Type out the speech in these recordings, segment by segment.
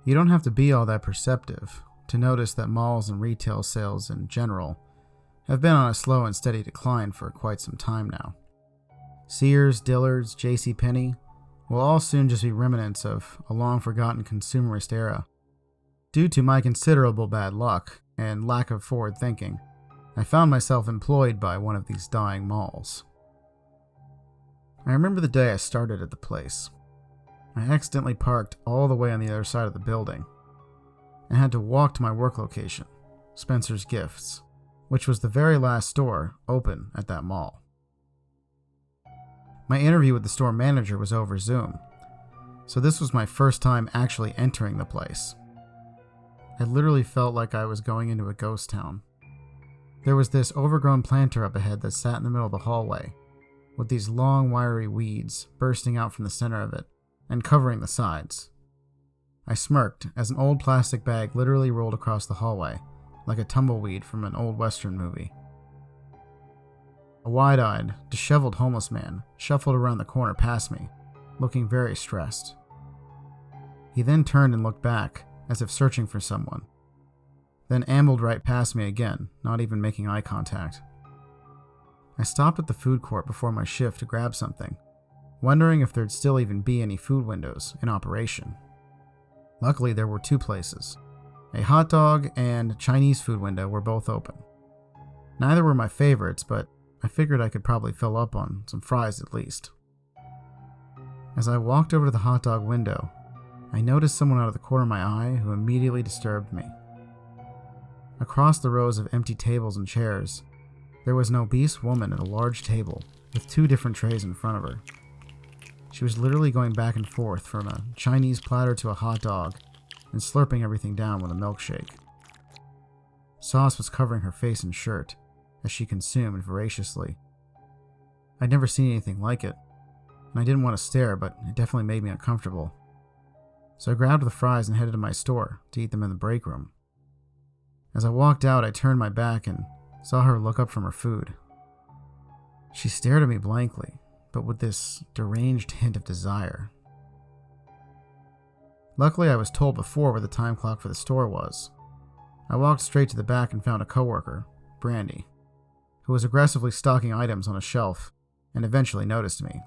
You don't have to be all that perceptive to notice that malls and retail sales in general have been on a slow and steady decline for quite some time now. Sears, Dillard's, JCPenney will all soon just be remnants of a long-forgotten consumerist era. Due to my considerable bad luck and lack of forward thinking, I found myself employed by one of these dying malls. I remember the day I started at the place. I accidentally parked all the way on the other side of the building and had to walk to my work location, Spencer's Gifts, which was the very last store open at that mall. My interview with the store manager was over Zoom, so this was my first time actually entering the place. I literally felt like I was going into a ghost town. There was this overgrown planter up ahead that sat in the middle of the hallway, with these long, wiry weeds bursting out from the center of it and covering the sides. I smirked as an old plastic bag literally rolled across the hallway, like a tumbleweed from an old Western movie. A wide-eyed, disheveled homeless man shuffled around the corner past me, looking very stressed. He then turned and looked back, as if searching for someone, then ambled right past me again, not even making eye contact. I stopped at the food court before my shift to grab something, wondering if there'd still even be any food windows in operation. Luckily, there were two places. A hot dog and Chinese food window were both open. Neither were my favorites, but I figured I could probably fill up on some fries at least. As I walked over to the hot dog window, I noticed someone out of the corner of my eye who immediately disturbed me. Across the rows of empty tables and chairs, there was an obese woman at a large table with two different trays in front of her. She was literally going back and forth from a Chinese platter to a hot dog and slurping everything down with a milkshake. Sauce was covering her face and shirt as she consumed voraciously. I'd never seen anything like it, and I didn't want to stare, but it definitely made me uncomfortable. So I grabbed the fries and headed to my store to eat them in the break room. As I walked out, I turned my back and saw her look up from her food. She stared at me blankly, but with this deranged hint of desire. Luckily, I was told before where the time clock for the store was. I walked straight to the back and found a coworker, Brandy, who was aggressively stocking items on a shelf and eventually noticed me.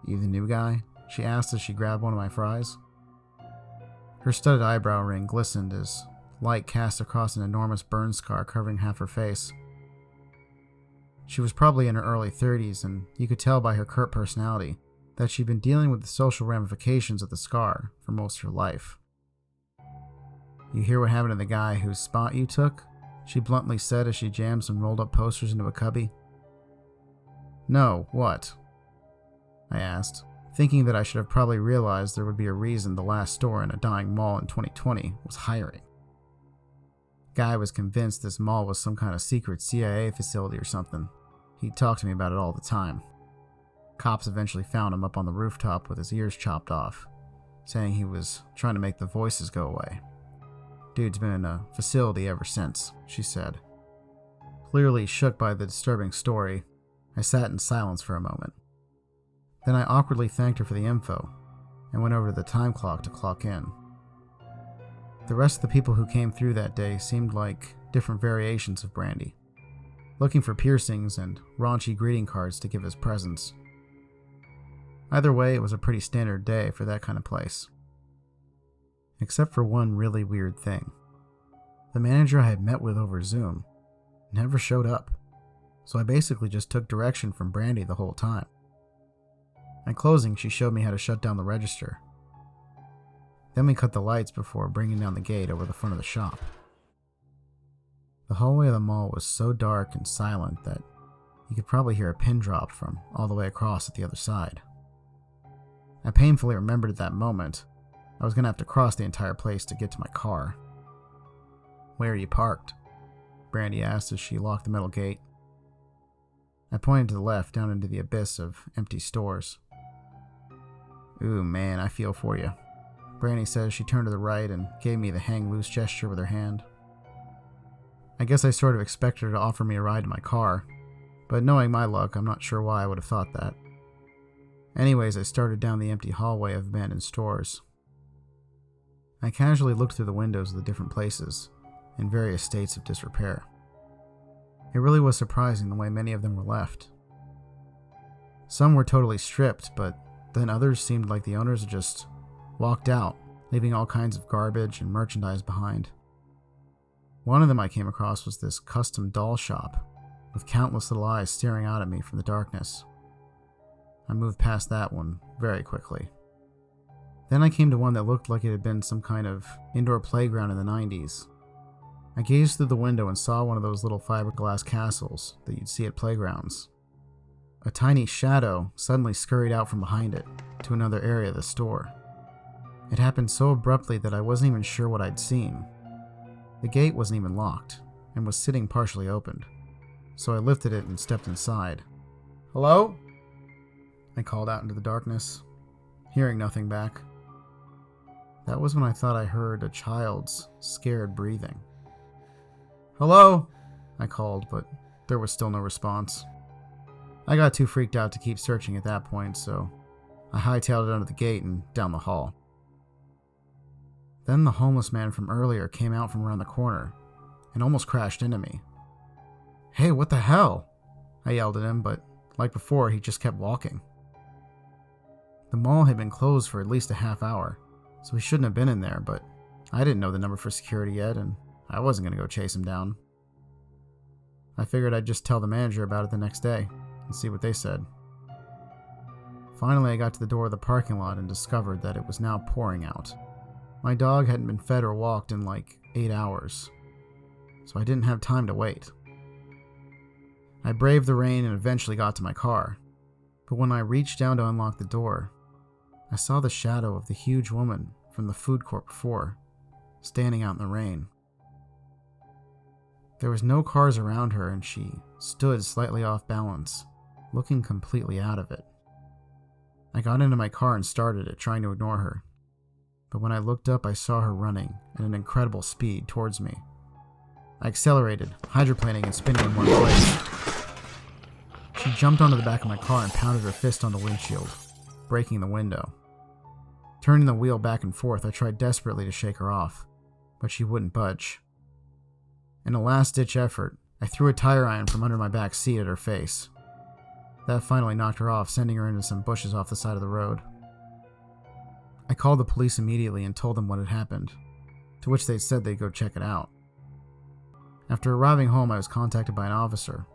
"You the new guy?" she asked as she grabbed one of my fries. Her studded eyebrow ring glistened as light cast across an enormous burn scar covering half her face. She was probably in her early 30s, and you could tell by her curt personality that she'd been dealing with the social ramifications of the scar for most of her life. "You hear what happened to the guy whose spot you took?" she bluntly said as she jammed some rolled up posters into a cubby. "No, what?" I asked, thinking that I should have probably realized there would be a reason the last store in a dying mall in 2020 was hiring. Guy was convinced this mall was some kind of secret CIA facility or something. He'd talk to me about it all the time. Cops eventually found him up on the rooftop with his ears chopped off, saying he was trying to make the voices go away. "Dude's been in a facility ever since," she said. Clearly shook by the disturbing story, I sat in silence for a moment. Then I awkwardly thanked her for the info and went over to the time clock to clock in. The rest of the people who came through that day seemed like different variations of Brandy, looking for piercings and raunchy greeting cards to give as presents. Either way, it was a pretty standard day for that kind of place. Except for one really weird thing. The manager I had met with over Zoom never showed up, so I basically just took direction from Brandy the whole time. At closing, she showed me how to shut down the register. Then we cut the lights before bringing down the gate over the front of the shop. The hallway of the mall was so dark and silent that you could probably hear a pin drop from all the way across at the other side. I painfully remembered at that moment I was going to have to cross the entire place to get to my car. "Where are you parked?" Brandy asked as she locked the metal gate. I pointed to the left down into the abyss of empty stores. "Ooh, man, I feel for you," Brandy says. She turned to the right and gave me the hang loose gesture with her hand. I guess I sort of expected her to offer me a ride to my car, but knowing my luck, I'm not sure why I would have thought that. Anyways, I started down the empty hallway of abandoned stores. I casually looked through the windows of the different places, in various states of disrepair. It really was surprising the way many of them were left. Some were totally stripped, but then others seemed like the owners had just walked out, leaving all kinds of garbage and merchandise behind. One of them I came across was this custom doll shop, with countless little eyes staring out at me from the darkness. I moved past that one very quickly. Then I came to one that looked like it had been some kind of indoor playground in the 90s. I gazed through the window and saw one of those little fiberglass castles that you'd see at playgrounds. A tiny shadow suddenly scurried out from behind it to another area of the store. It happened so abruptly that I wasn't even sure what I'd seen. The gate wasn't even locked and was sitting partially opened, so I lifted it and stepped inside. "Hello?" I called out into the darkness, hearing nothing back. That was when I thought I heard a child's scared breathing. "Hello?" I called, but there was still no response. I got too freaked out to keep searching at that point, so I hightailed it under the gate and down the hall. Then the homeless man from earlier came out from around the corner and almost crashed into me. "Hey, what the hell?" I yelled at him, but like before, he just kept walking. The mall had been closed for at least a half hour, so he shouldn't have been in there, but I didn't know the number for security yet, and I wasn't going to go chase him down. I figured I'd just tell the manager about it the next day and see what they said. Finally, I got to the door of the parking lot and discovered that it was now pouring out. My dog hadn't been fed or walked in like 8 hours, so I didn't have time to wait. I braved the rain and eventually got to my car, but when I reached down to unlock the door, I saw the shadow of the huge woman from the food court before, standing out in the rain. There was no cars around her, and she stood slightly off balance, looking completely out of it. I got into my car and started it, trying to ignore her. But when I looked up, I saw her running at an incredible speed towards me. I accelerated, hydroplaning and spinning in one place. She jumped onto the back of my car and pounded her fist on the windshield, breaking the window. Turning the wheel back and forth, I tried desperately to shake her off, but she wouldn't budge. In a last-ditch effort, I threw a tire iron from under my back seat at her face. That finally knocked her off, sending her into some bushes off the side of the road. I called the police immediately and told them what had happened, to which they said they'd go check it out. After arriving home, I was contacted by an officer,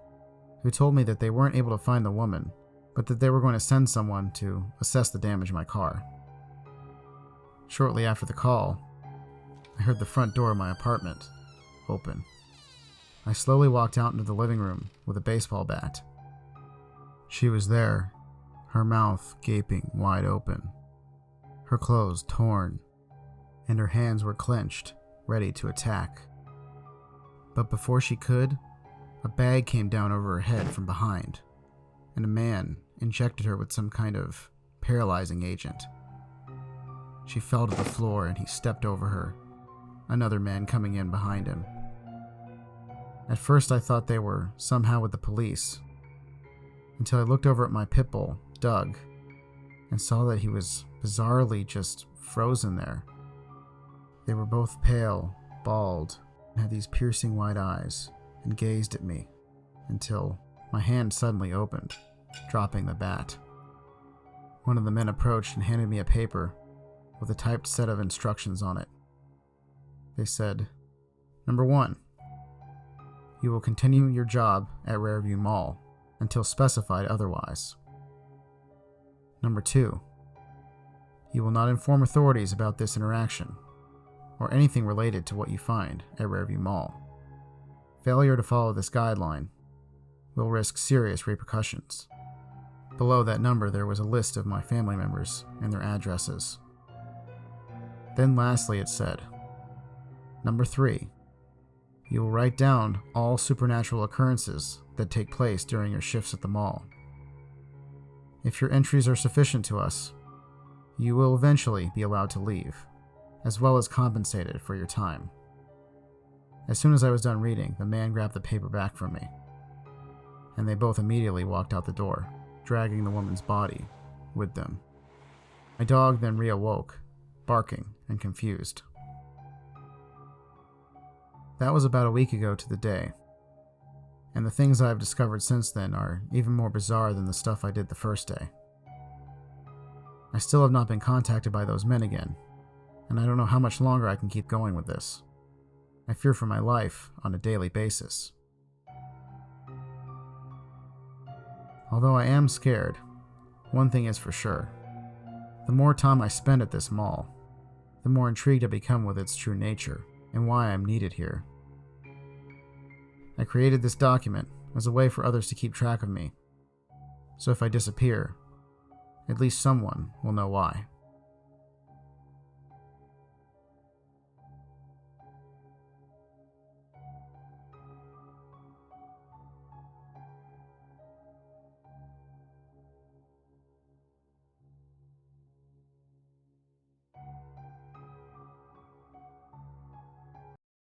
who told me that they weren't able to find the woman, but that they were going to send someone to assess the damage in my car. Shortly after the call, I heard the front door of my apartment open. I slowly walked out into the living room with a baseball bat. She was there, her mouth gaping wide open, her clothes torn, and her hands were clenched, ready to attack. But before she could, a bag came down over her head from behind, and a man injected her with some kind of paralyzing agent. She fell to the floor and he stepped over her, another man coming in behind him. At first I thought they were somehow with the police, until I looked over at my pit bull, Doug, and saw that he was bizarrely just frozen there. They were both pale, bald, and had these piercing white eyes, and gazed at me, until my hand suddenly opened, dropping the bat. One of the men approached and handed me a paper with a typed set of instructions on it. They said, "Number 1. You will continue your job at Rareview Mall until specified otherwise. Number 2. You will not inform authorities about this interaction, or anything related to what you find at Rareview Mall. Failure to follow this guideline will risk serious repercussions." Below that number there was a list of my family members and their addresses. Then lastly it said, "Number 3. You will write down all supernatural occurrences that take place during your shifts at the mall. If your entries are sufficient to us, you will eventually be allowed to leave, as well as compensated for your time." As soon as I was done reading, the man grabbed the paper back from me, and they both immediately walked out the door, dragging the woman's body with them. My dog then reawoke, barking and confused. That was about a week ago to the day, and the things I have discovered since then are even more bizarre than the stuff I did the first day. I still have not been contacted by those men again, and I don't know how much longer I can keep going with this. I fear for my life on a daily basis. Although I am scared, one thing is for sure. The more time I spend at this mall, the more intrigued I become with its true nature and why I am needed here. I created this document as a way for others to keep track of me, so if I disappear, at least someone will know why.